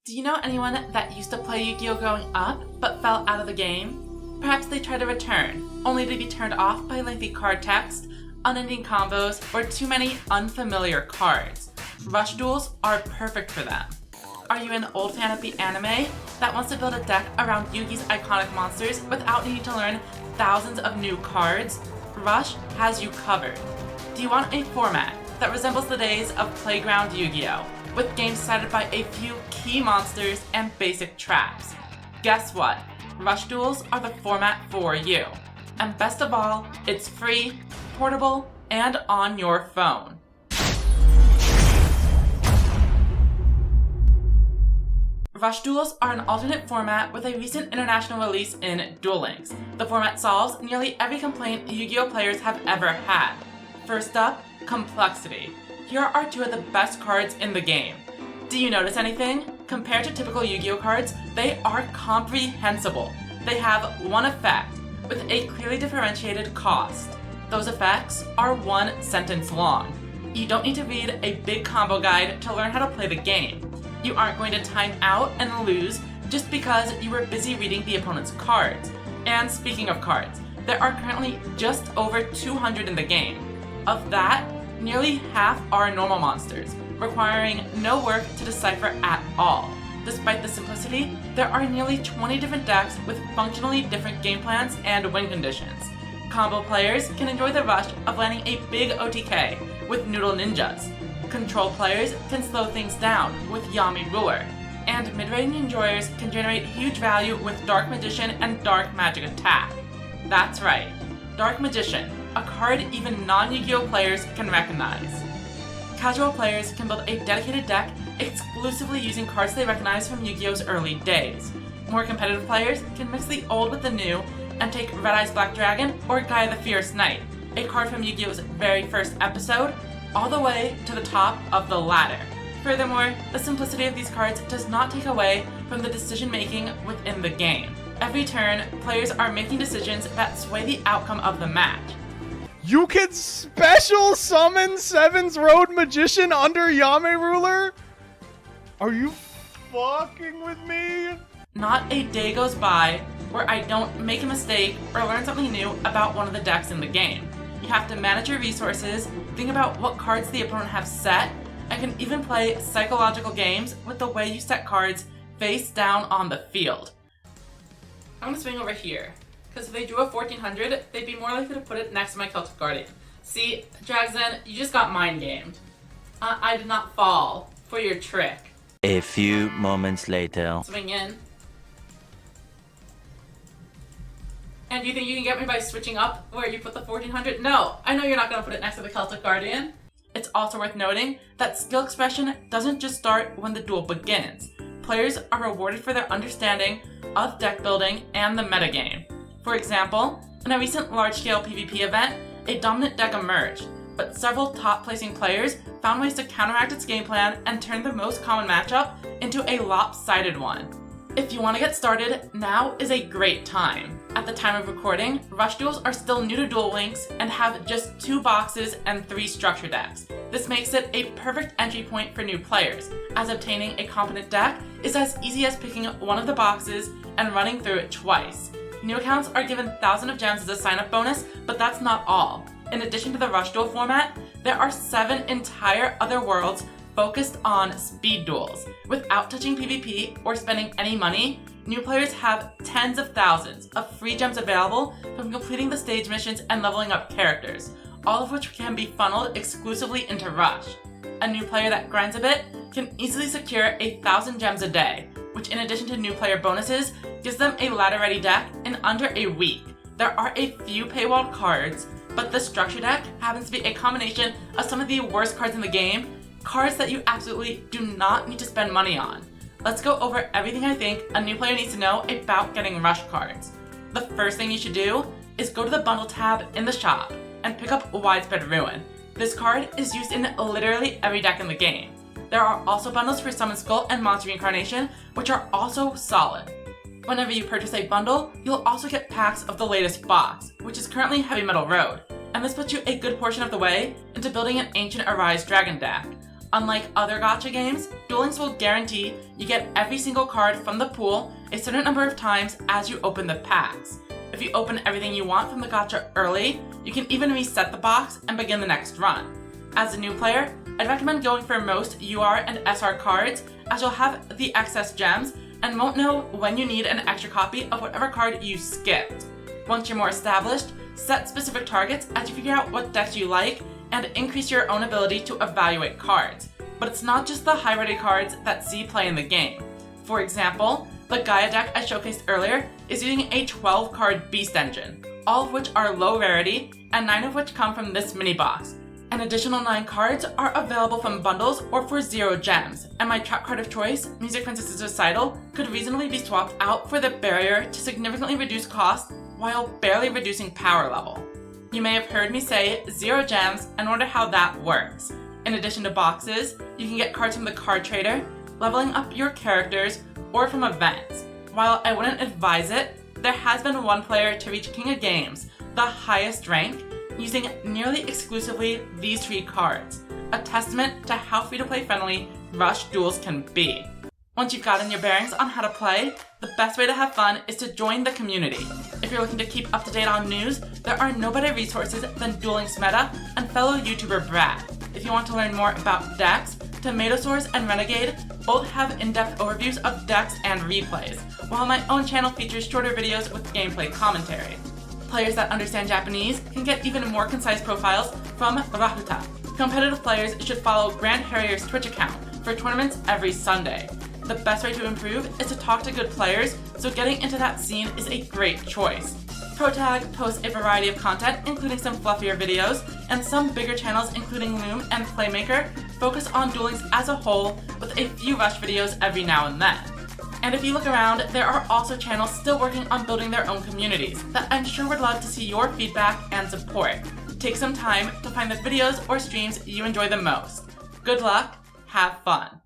Do you know anyone that used to play Yu-Gi-Oh growing up, but fell out of the game? Perhaps they tried to return, only to be turned off by lengthy card text, unending combos, or too many unfamiliar cards. Rush Duels are perfect for them. Are you an old fan of the anime that wants to build a deck around Yugi's iconic monsters without needing to learn thousands of new cards? Rush has you covered. Do you want a format that resembles the days of Playground Yu-Gi-Oh, with games decided by a few key monsters and basic traps? Guess what? Rush Duels are the format for you. And best of all, it's free, portable, and on your phone. Rush Duels are an alternate format with a recent international release in Duel Links. The format solves nearly every complaint Yu-Gi-Oh players have ever had. First up, complexity. Here are two of the best cards in the game. Do you notice anything? Compared to typical Yu-Gi-Oh cards, they are comprehensible. They have one effect, with a clearly differentiated cost. Those effects are one sentence long. You don't need to read a big combo guide to learn how to play the game. You aren't going to time out and lose just because you were busy reading the opponent's cards. And speaking of cards, there are currently just over 200 in the game. Of that, nearly half are normal monsters, requiring no work to decipher at all. Despite the simplicity, there are nearly 20 different decks with functionally different game plans and win conditions. Combo players can enjoy the rush of landing a big OTK with Noodle Ninjas. Control players can slow things down with Yami Ruler. And mid-range enjoyers can generate huge value with Dark Magician and Dark Magic Attack. That's right, Dark Magician, a card even non-Yu-Gi-Oh players can recognize. Casual players can build a dedicated deck exclusively using cards they recognize from Yu-Gi-Oh's early days. More competitive players can mix the old with the new and take Red Eyes Black Dragon or Gaia the Fierce Knight, a card from Yu-Gi-Oh's very first episode, all the way to the top of the ladder. Furthermore, the simplicity of these cards does not take away from the decision-making within the game. Every turn, players are making decisions that sway the outcome of the match. You can special summon Seven's Road Magician under Yame Ruler? Are you fucking with me? Not a day goes by where I don't make a mistake or learn something new about one of the decks in the game. You have to manage your resources, think about what cards the opponent have set, and can even play psychological games with the way you set cards face down on the field. I'm gonna swing over here, because if they drew a 1400, they'd be more likely to put it next to my Celtic Guardian. See, Dragzen, you just got mind gamed. I did not fall for your trick. A few moments later. Swing in. And you think you can get me by switching up where you put the 1400? No, I know you're not going to put it next to the Celtic Guardian. It's also worth noting that skill expression doesn't just start when the duel begins. Players are rewarded for their understanding of deck building and the metagame. For example, in a recent large-scale PvP event, a dominant deck emerged, but several top-placing players found ways to counteract its game plan and turn the most common matchup into a lopsided one. If you want to get started, now is a great time. At the time of recording, Rush Duels are still new to Duel Links and have just 2 boxes and 3 structure decks. This makes it a perfect entry point for new players, as obtaining a competent deck is as easy as picking one of the boxes and running through it twice. New accounts are given 1,000 of gems as a sign-up bonus, but that's not all. In addition to the Rush Duel format, there are 7 entire other worlds focused on speed duels. Without touching PvP or spending any money, new players have tens of thousands of free gems available from completing the stage missions and leveling up characters, all of which can be funneled exclusively into Rush. A new player that grinds a bit can easily secure 1,000 gems a day, which in addition to new player bonuses, gives them a ladder-ready deck in under a week. There are a few paywalled cards, but the structure deck happens to be a combination of some of the worst cards in the game, cards that you absolutely do not need to spend money on. Let's go over everything I think a new player needs to know about getting Rush cards. The first thing you should do is go to the bundle tab in the shop and pick up Widespread Ruin. This card is used in literally every deck in the game. There are also bundles for Summon Skull and Monster Reincarnation, which are also solid. Whenever you purchase a bundle, you'll also get packs of the latest box, which is currently Heavy Metal Road, and this puts you a good portion of the way into building an Ancient Arise Dragon deck. Unlike other gacha games, Duel Links will guarantee you get every single card from the pool a certain number of times as you open the packs. If you open everything you want from the gacha early, you can even reset the box and begin the next run. As a new player, I'd recommend going for most UR and SR cards, as you'll have the excess gems and won't know when you need an extra copy of whatever card you skipped. Once you're more established, set specific targets as you figure out what decks you like and increase your own ability to evaluate cards. But it's not just the high rarity cards that see play in the game. For example, the Gaia deck I showcased earlier is using a 12 card beast engine, all of which are low rarity and 9 of which come from this mini box. An additional 9 cards are available from bundles or for 0 gems, and my trap card of choice, Music Princess's Recital, could reasonably be swapped out for the barrier to significantly reduce cost while barely reducing power level. You may have heard me say 0 gems and wonder how that works. In addition to boxes, you can get cards from the card trader, leveling up your characters, or from events. While I wouldn't advise it, there has been one player to reach King of Games, the highest rank, using nearly exclusively these 3 cards, a testament to how free-to-play friendly Rush Duels can be. Once you've gotten your bearings on how to play, the best way to have fun is to join the community. If you're looking to keep up to date on news, there are no better resources than Duel Links Meta and fellow YouTuber Brad. If you want to learn more about decks, Tomato Source and Renegade both have in-depth overviews of decks and replays, while my own channel features shorter videos with gameplay commentary. Players that understand Japanese can get even more concise profiles from Rahuta. Competitive players should follow Grand Harrier's Twitch account for tournaments every Sunday. The best way to improve is to talk to good players, so getting into that scene is a great choice. Protag posts a variety of content, including some fluffier videos, and some bigger channels including Loom and Playmaker focus on Duel Links as a whole, with a few Rush videos every now and then. And if you look around, there are also channels still working on building their own communities that I'm sure would love to see your feedback and support. Take some time to find the videos or streams you enjoy the most. Good luck, have fun.